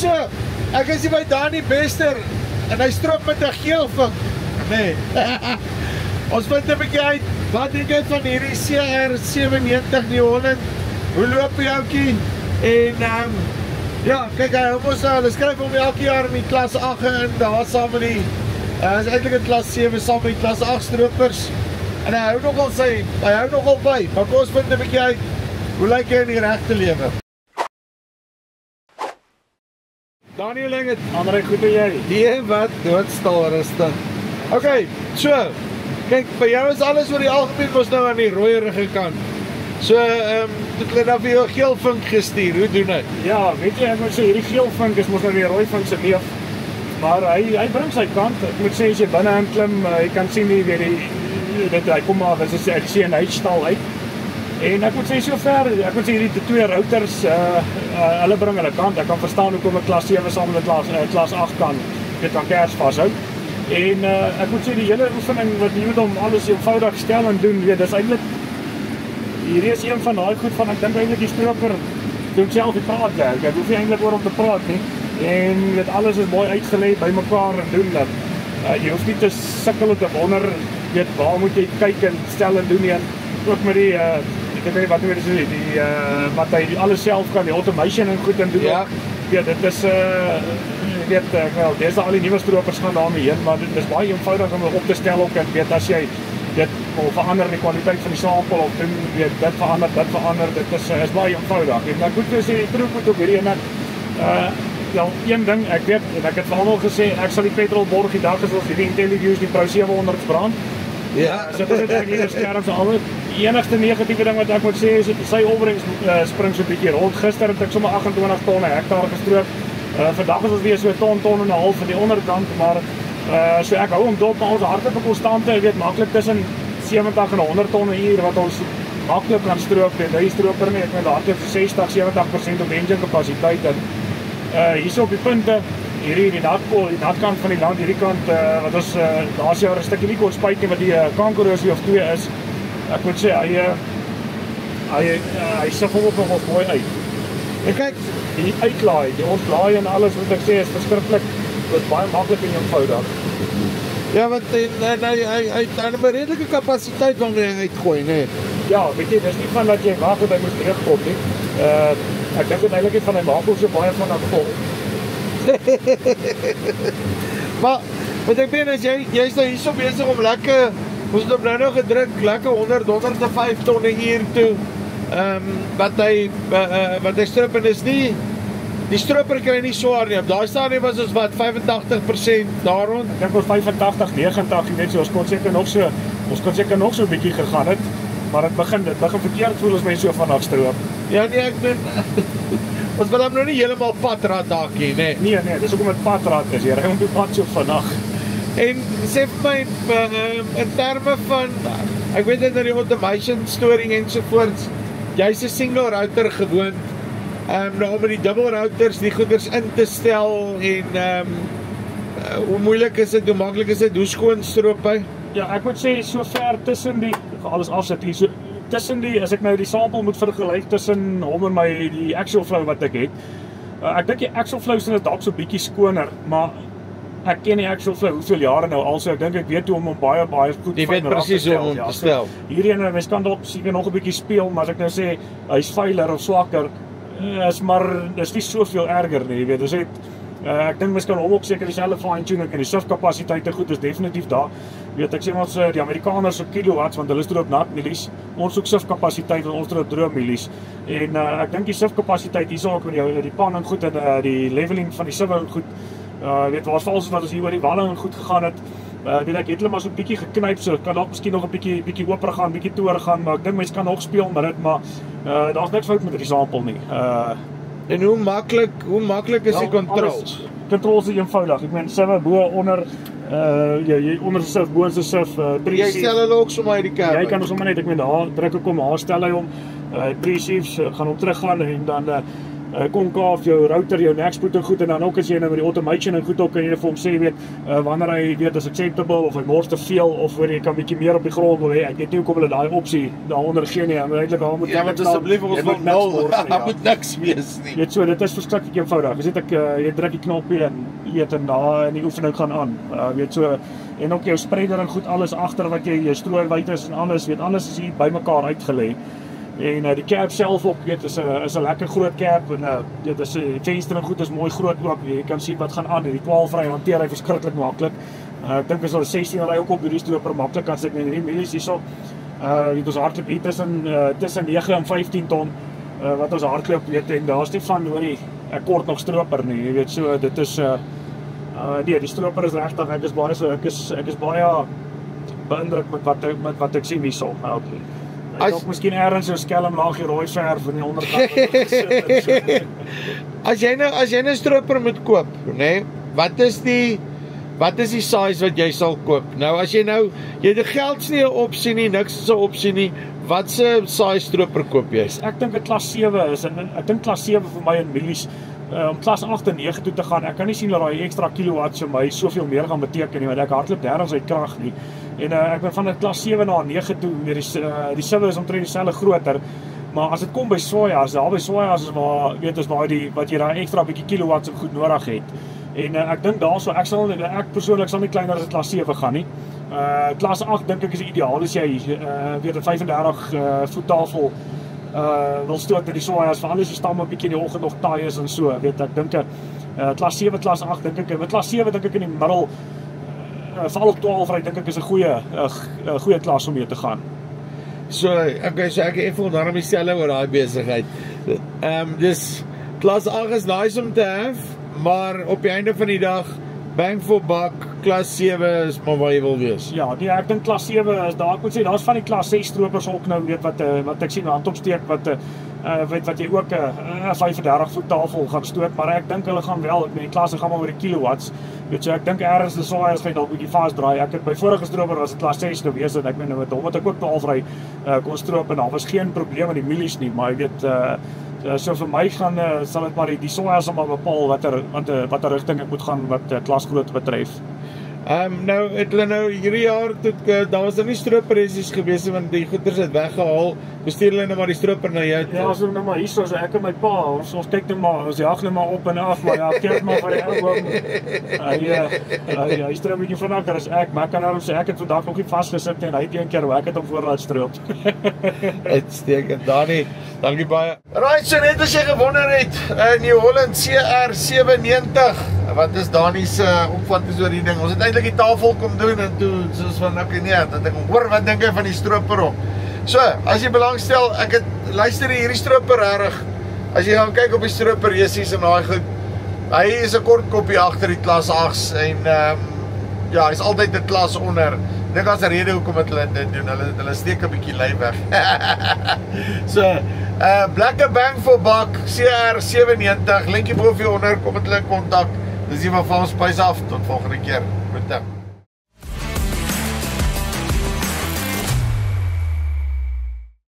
so, ek is by Dani Bester en hy stroop met 'n geel vink. Nee. Ons vind 'n bietjie uit, wat dink jy van hierdie CR97 New Holland? Hoe loop die ouetjie? En ja, kyk hy hom ons hulle skryf hom elke jaar in die klas 8 in, daar saam met die is eintlik in klas 7 saam met die klas 8 stroopers. En hy hou nogal by, maar kom ons vind 'n bietjie uit, hoe lyk hy in die regte lewe? Daniel Lenget, André, goed en jy? die wat doodstal rustig. Okay, so, kyk, by jou is alles oor die algemeen mos nou aan die rooierige kant. So, het hulle nou vir jou geel vink gestuur, hoe doen hy? Ja, weet jy, ek moet sê, hierdie geel vink is mos nou die rooi vink se neef. Maar hy bring sy kant. Ek moet sê, as jy binne in klim, jy kan sien nie weer hy kom maar, dit is uit die CNH stal uit. En ek moet sê, sover, ek moet sê, hierdie twee routers, hulle bring hulle kant. Ek kan verstaan hoekom 'n klas 7 saam met klas 8 kan kers vashou. En ek moet sê, die hele oefening wat jy moet om alles eenvoudig stel en doen, weet, dis eintlik hierdie is een van daai goed van, ek dink eintlik die stroper doen self die praatwerk. Ek hoef nie eintlik oor om te praat nie. En weet, alles is mooi uitgelê by mekaar en doen dat. Jy hoef nie te sukkel om te wonder, weet, waar moet jy kyk en stel en doen nie. En ook met die, ek weet wat moet jy sê, die, wat hy alles self kan, die automation en goed en doen. Ja. Weet, dit is, weet, wel, dis al die nuwe stropers gaan daarmee heen, maar dit is baie eenvoudig om op te stel ook, en weet, as jy dit verander die kwaliteit van die sample of doen, weet, dit verander, dit is baie eenvoudig. En ek moet sê, die throughput op hierdie en ja, een ding, ek weet, en ek het vir almal gesê, ek sal die petrol borg die dag as ons hierdie IntelliViews die Pro 700's brand. Ja. So dit is ek hier skerp so al. Die enigste negatiewe ding wat ek moet sê is dat sy opbrengs spring so 'n bietjie rond. Gister het ek sommer 28 ton 'n hektaar gestroop. Vandag is ons weer so 'n ton en 'n half vir die onderkant, maar so ek hou hom dop, maar ons hardloop konstante, jy weet, maklik tussen 70 en 100 ton 'n uur wat ons maklik kan stroop. Hy stroper nie, ek met hardloop vir 60-70% op engine kapasiteit en hierso op die punte, die natkant van die land, hierdie kant wat ons laas jaar 'n stukkie nie kon spuit nie, wat die kankerrosie of 2 is. Ek moet sê hy sif hom op nog mooi uit. En kyk, die uitlaai, die ontlaai en alles wat ek sê is verskriklik. Dit is baie maklik en eenvoudig. Ja, want hy het 'n redelike kapasiteit wanneer hy uitgooi, nee. Ja, weet jy, dis nie van dat jy wag dat hy moet terugkom nie. Ek dink eintlik het van hy maak ook so baie van afval. Maar wat ek meen is jy's nou hierso besig om lekker, ons het nou gedruk, lekker 105 ton 'n uur toe. Wat hy stroop en is nie, die stroper kry nie swaar nie. Op daai stadium was ons wat 85% daar rond. Ek dink ons 85, 90, jy weet so, ons kon seker nog so 'n bietjie gegaan het, maar dit begin verkeerd voel as mense so vanaf stroop. Ja nee, ek meen ons wil hom nou nie heeltemal padrad daakie, nee. Nee, dis hoekom dit padrad is. Jy ry hom die pad so vinnig. En sê vir my in terme van, ek weet dit nou die automation storing ensovoorts, jy's 'n single router gewoond, nou met die dubbel routers die goeders in te stel en hoe moeilik is dit, hoe maklik is dit, hoe skoon stroop hy? Ja, ek moet sê so ver tussen die alles afsit hier, so tussen die, as ek nou die sample moet vergelyk tussen hom en die Axial Flow wat ek het. Ek dink die Axial Flow is dalk so bietjie skoner, maar ek ken die Axial Flow hoeveel jare nou al, so ek dink ek weet hoe om hom baie goed jy weet presies hoe om te stel. Hierdie ene, mens kan dalk seker nog 'n bietjie speel, maar as ek nou sê hy's veiler of swakker, dis nie soveel erger nie, jy weet, dis ek dink mens kan hom ook seker dieselfde fine-tuning en die SIF kapasiteite goed is definitief daar. Weet ek sê ons die Amerikaners op kilowatts, want hulle stroop nat milies, ons soek SIF kapasiteit en ons stroop droë milies. En ek dink die SIF kapasiteit hierso ook met die pan en goed en die leveling van die SIF en goed, weet waar's vals wat ons hier oor die walling en goed gegaan het. Weet ek het hulle maar so 'n bietjie geknyp, so kan dalk miskien nog 'n bietjie hoper gaan, bietjie toer gaan, maar ek dink mense kan nog speel met dit, maar daar's niks fout met die sample nie. En hoe maklik is die controls? Controls is eenvoudig. Ek meen SIF bo onder jy onder SIF bo se SIF 3. Jy stel hulle ook sommer uit die kerk. Jy kan sommer net, ek meen daar druk ek hom, daar stel hy hom 3 shifts gaan hom teruggaan en dan konkaaf, jou router, jou nekspoet en goed, en dan ook as jy nou met die automation en goed ook, kan jy vir hom sê, wanneer hy weet is acceptable, of hy mors te veel, of jy kan bietjie meer op die grond wil hê, ek weet nie hoekom hulle daai opsie daaronder gee nie, maar eintlik daar moet ja, want asseblief ons wil nul, daar moet niks wees nie. Weet so, dit is verskriklik eenvoudig. Jy druk die knoppie en eet en daar in die oefening gaan aan. Weet so, en ook jou spreader en goed, alles agter wat jy jou strooiwyte is en alles, weet alles is hier bymekaar uitgelê. En die cap self ook, weet, is 'n lekker groot cap en dit is die venster en goed is mooi groot ook. Jy kan sien wat gaan aan. Die 12-ry hanteer hy verskriklik maklik. Ek dink as hulle 16-ry ook op hierdie stroper maklik kan sit met hierdie mielies hierso. Dit is hardloop hier tussen 9 en 15 ton wat ons hardloop, weet, en daar's nie van hoorie ek kort nog stroper nie, jy weet so, dit is nee, die stroper is regtig, ek is baie beïndruk met wat ek sien hierso. Ek het miskien ergens so skelm laagie rooi verf in die onderkant gesit. As jy nou 'n stroper moet koop, nê? Wat is die size wat jy sal koop? Nou as jy het geld nie 'n opsie nie, niks is 'n opsie nie. Wat se size stroper koop jy? Ek dink 'n klas 7 is, en ek dink klas 7 vir my in mielies, om klas 8 en 9 toe te gaan, ek kan nie sien dat daai ekstra kilowatts vir my soveel meer gaan beteken nie, want ek hardloop nêrens uit krag nie. En ek ben van 'n klas 7 na 9 toe, die 7 is omtrent dieselfde groter, maar as dit kom by swaaias, daar by swaaias is waar, weet is waar wat jy daai ekstra bietjie kilowatts en goed nodig het. En ek dink daarso, ek persoonlik sal nie kleiner as 'n klas 7 gaan nie. Klas 8 dink ek is ideaal as jy weet 'n 35 voet tafel wil stoot in die swaaias, vir alles jy staan maar 'n bietjie in die oggend nog taai is en so, weet ek dink klas 7, klas 8 dink ek, met klas 7 dink ek in die middel, veral op 12-ry dink ek is 'n goeie klas om mee te gaan. So, okay, so ek het daarom dieselfde oor daai besigheid. Dus klas 8 is nice om te hê, maar op die einde van die dag, bang for buck, klas 7 is maar waar jy wil wees. Ja, ek dink klas 7 is daar, ek moet sê, daar's van die klas 6 stropers ook nou, weet wat ek sien hand opsteek, wat jy ook 'n 35 voet tafel gaan stoot, maar ek dink hulle gaan wel, die klasse gaan maar oor die kilowatts, weet so, ek dink ergens die swaai is dalk bietjie vas draai. Ek het by vorige stroper was dit klas 6 gewees, en ek meen met hom het ek ook 12-ry kon stroop, en daar was geen probleem met die mielies nie, maar jy weet, so vir my sal dit maar die swaai sal maar bepaal watter rigting ek moet gaan wat klasgrootte betref. Nou het hulle hierdie jaar, daar was nie strooperissies gewees, want die goeders het weggehaal, bestuur hulle nou maar die stroper na jou toe. Ja, as nou maar hierso, so ek en my pa, ons kyk nou maar, ons jag nou maar op en af, maar ja, kyk maar vir die album. Hy stroop bietjie vinniger as ek, maar ek kan nou sê, ek het vandag nog nie vasgesit en hy het een keer hoe ek het hom voorlaat stroop. Uitstekend, Dani, dankie baie. Right, so net as jy gewonder het, New Holland CR790, wat is Dani se opvattings oor die ding? Ons het eintlik die tafel kom doen en toe soos van okay nee, dat ek hoor wat dink hy van die stroper op. So, as jy belangstel, ek het luister hierdie stroper reg. As jy gaan kyk op die stroper resies en daai goed, hy is 'n kort koppie agter die klas 8 en ja, hy's altyd 'n klas onder. Dink as 'n rede hoekom hulle dit doen. Hulle steek 'n bietjie lei weg. So, Blacker Bang for Buck CR790, linkie bo vir onder, kom met hulle kontak. Dis hier van ons spys af, tot volgende keer. Groete.